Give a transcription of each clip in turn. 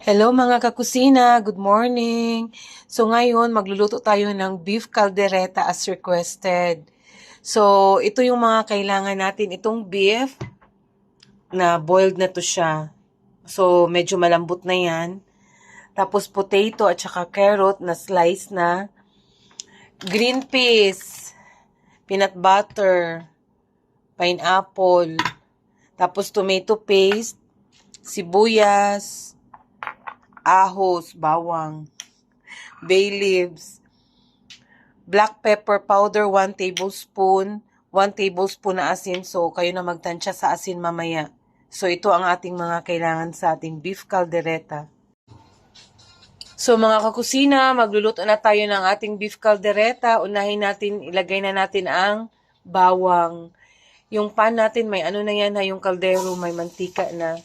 Hello mga kakusina, good morning. So ngayon magluluto tayo ng beef caldereta as requested. So ito yung mga kailangan natin, itong beef na boiled na to siya. So medyo malambot na yan. Tapos potato at saka carrot na slice na. Green peas, peanut butter, pineapple, tapos tomato paste, sibuyas, ahos, bawang, bay leaves, black pepper powder 1 tablespoon, 1 tablespoon na asin. So, kayo na magtansya sa asin mamaya. So, ito ang ating mga kailangan sa ating beef caldereta. So, mga kakusina, magluluto na tayo ng ating beef caldereta. Unahin natin, ilagay na natin ang bawang. Yung pan natin, may ano na yan ha, yung kaldero, may mantika na.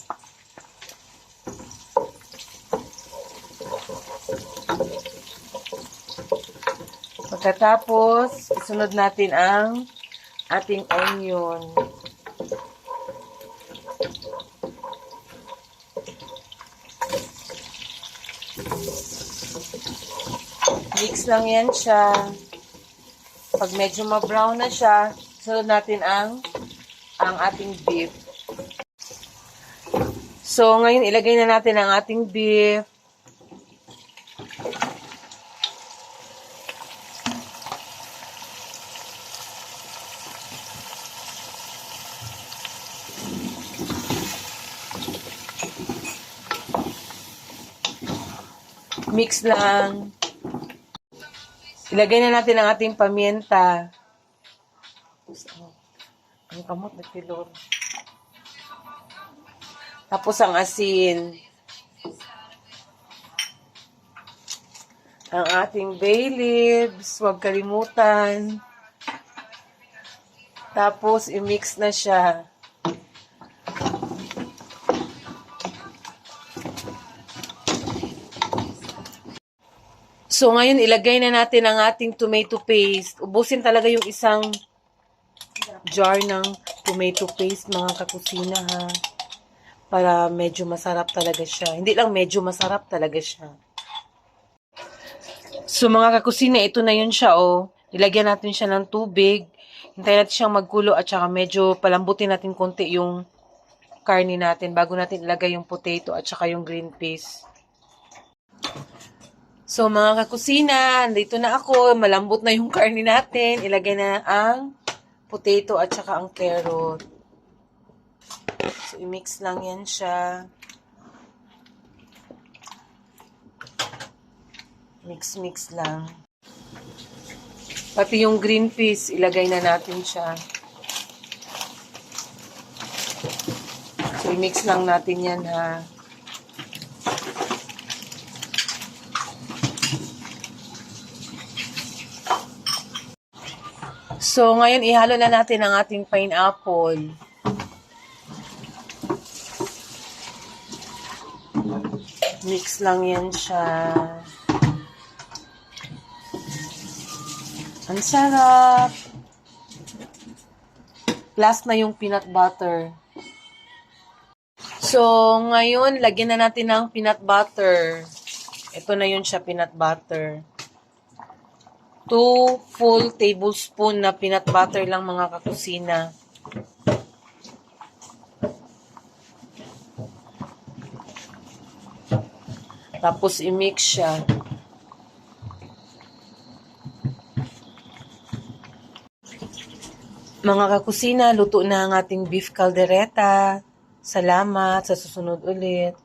Pagkatapos, isunod natin ang ating onion. Mix lang yan siya. Pag medyo ma-brown na siya, isunod natin ang ating beef. So, ngayon ilagay na natin ang ating beef. Mix lang. Ilagay na natin ang ating paminta. Ang kamot na kilor. Tapos ang asin. Ang ating bay leaves. Huwag kalimutan. Tapos i-mix na siya. So, ngayon, ilagay na natin ang ating tomato paste. Ubusin talaga yung isang jar ng tomato paste, mga kakusina, ha. Para medyo masarap talaga siya. Hindi lang medyo masarap talaga siya. So, mga kakusina, ito na yun siya, oh. Ilagyan natin siya ng tubig. Hintayin natin siyang magkulo at saka medyo palambutin natin konti yung karni natin bago natin ilagay yung potato at saka yung green peas. So, mga kakusina, dito na ako. Malambot na yung karni natin. Ilagay na ang potato at saka ang carrot. So, i-mix lang yan siya. Mix lang. Pati yung green peas, ilagay na natin siya. So, i-mix lang natin yan, ha. So, ngayon, ihalo na natin ang ating pineapple. Mix lang yan siya. Ang sarap. Last na yung peanut butter. So, ngayon, lagyan na natin ng peanut butter. Ito na yun siya, peanut butter. 2 full tablespoon na peanut butter lang, mga kakusina. Tapos i-mix siya. Mga kakusina, luto na ang ating beef caldereta. Salamat, sa susunod ulit.